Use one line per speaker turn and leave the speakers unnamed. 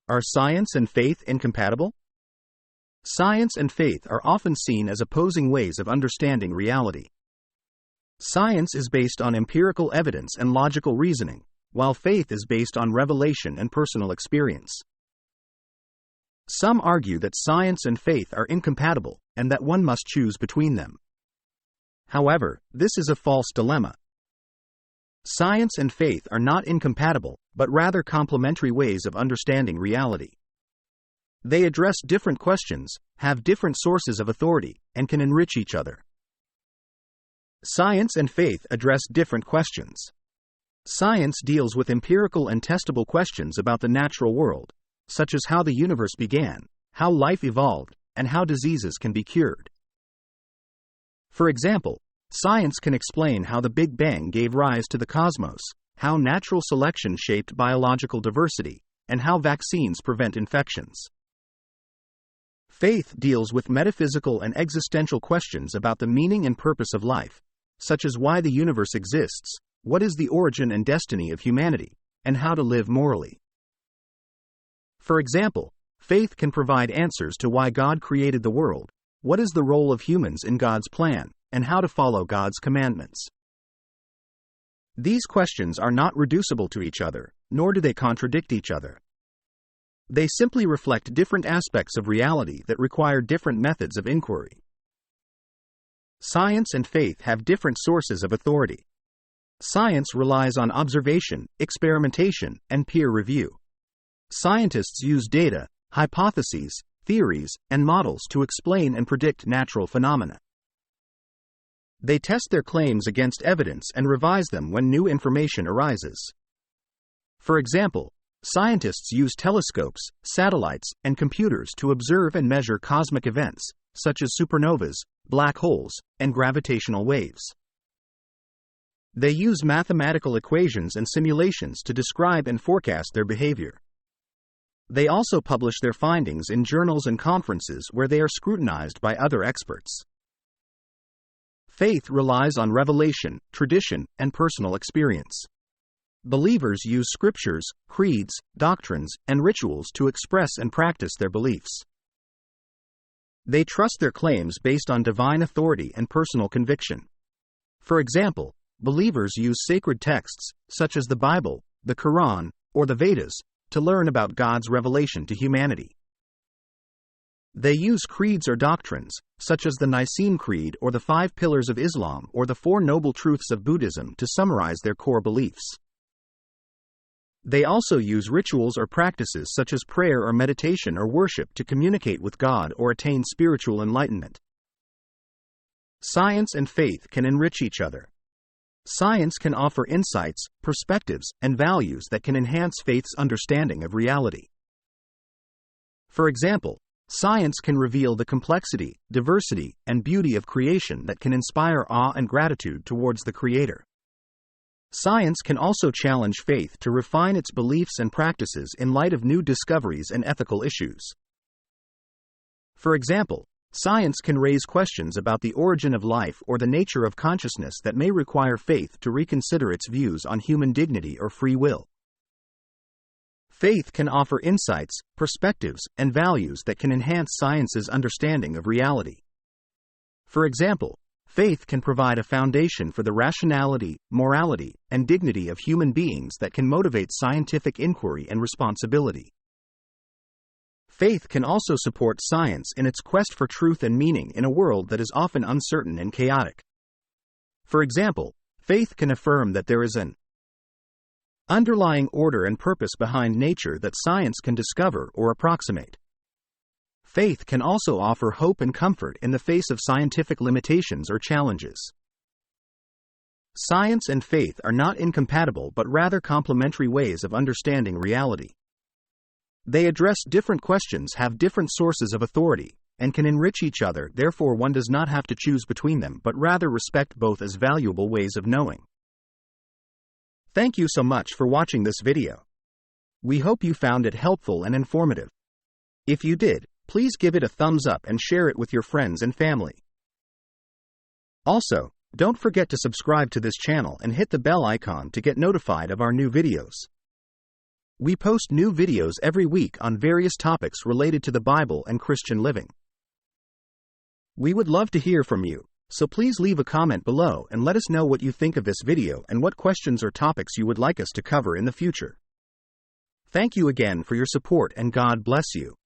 Are science and faith incompatible? Science and faith are often seen as opposing ways of understanding reality. Science is based on empirical evidence and logical reasoning, while faith is based on revelation and personal experience. Some argue that science and faith are incompatible, and that one must choose between them. However, this is a false dilemma. Science and faith are not incompatible, but rather complementary ways of understanding reality. They address different questions, have different sources of authority, and can enrich each other. Science and faith address different questions. Science deals with empirical and testable questions about the natural world, such as how the universe began, how life evolved, and how diseases can be cured. For example, science can explain how the Big Bang gave rise to the cosmos, how natural selection shaped biological diversity, and how vaccines prevent infections. Faith deals with metaphysical and existential questions about the meaning and purpose of life, such as why the universe exists, what is the origin and destiny of humanity, and how to live morally. For example, faith can provide answers to why God created the world, what is the role of humans in God's plan, and how to follow God's commandments. These questions are not reducible to each other, nor do they contradict each other. They simply reflect different aspects of reality that require different methods of inquiry. Science and faith have different sources of authority. Science relies on observation, experimentation, and peer review. Scientists use data, hypotheses, theories, and models to explain and predict natural phenomena. They test their claims against evidence and revise them when new information arises. For example, scientists use telescopes, satellites, and computers to observe and measure cosmic events, such as supernovas, black holes, and gravitational waves. They use mathematical equations and simulations to describe and forecast their behavior. They also publish their findings in journals and conferences where they are scrutinized by other experts. Faith relies on revelation, tradition, and personal experience. Believers use scriptures, creeds, doctrines, and rituals to express and practice their beliefs. They trust their claims based on divine authority and personal conviction. For example, believers use sacred texts, such as the Bible, the Quran, or the Vedas, to learn about God's revelation to humanity. They use creeds or doctrines, such as the Nicene Creed or the 5 Pillars of Islam or the 4 Noble Truths of Buddhism to summarize their core beliefs. They also use rituals or practices such as prayer or meditation or worship to communicate with God or attain spiritual enlightenment. Science and faith can enrich each other. Science can offer insights, perspectives, and values that can enhance faith's understanding of reality. For example, science can reveal the complexity, diversity, and beauty of creation that can inspire awe and gratitude towards the Creator. Science can also challenge faith to refine its beliefs and practices in light of new discoveries and ethical issues. For example, science can raise questions about the origin of life or the nature of consciousness that may require faith to reconsider its views on human dignity or free will. Faith can offer insights, perspectives, and values that can enhance science's understanding of reality. For example, faith can provide a foundation for the rationality, morality, and dignity of human beings that can motivate scientific inquiry and responsibility. Faith can also support science in its quest for truth and meaning in a world that is often uncertain and chaotic. For example, faith can affirm that there is an underlying order and purpose behind nature that science can discover or approximate. Faith can also offer hope and comfort in the face of scientific limitations or challenges. Science and faith are not incompatible but rather complementary ways of understanding reality. They address different questions, have different sources of authority, and can enrich each other, therefore one does not have to choose between them but rather respect both as valuable ways of knowing. Thank you so much for watching this video. We hope you found it helpful and informative. If you did, please give it a thumbs up and share it with your friends and family. Also, don't forget to subscribe to this channel and hit the bell icon to get notified of our new videos. We post new videos every week on various topics related to the Bible and Christian living. We would love to hear from you, so please leave a comment below and let us know what you think of this video and what questions or topics you would like us to cover in the future. Thank you again for your support and God bless you.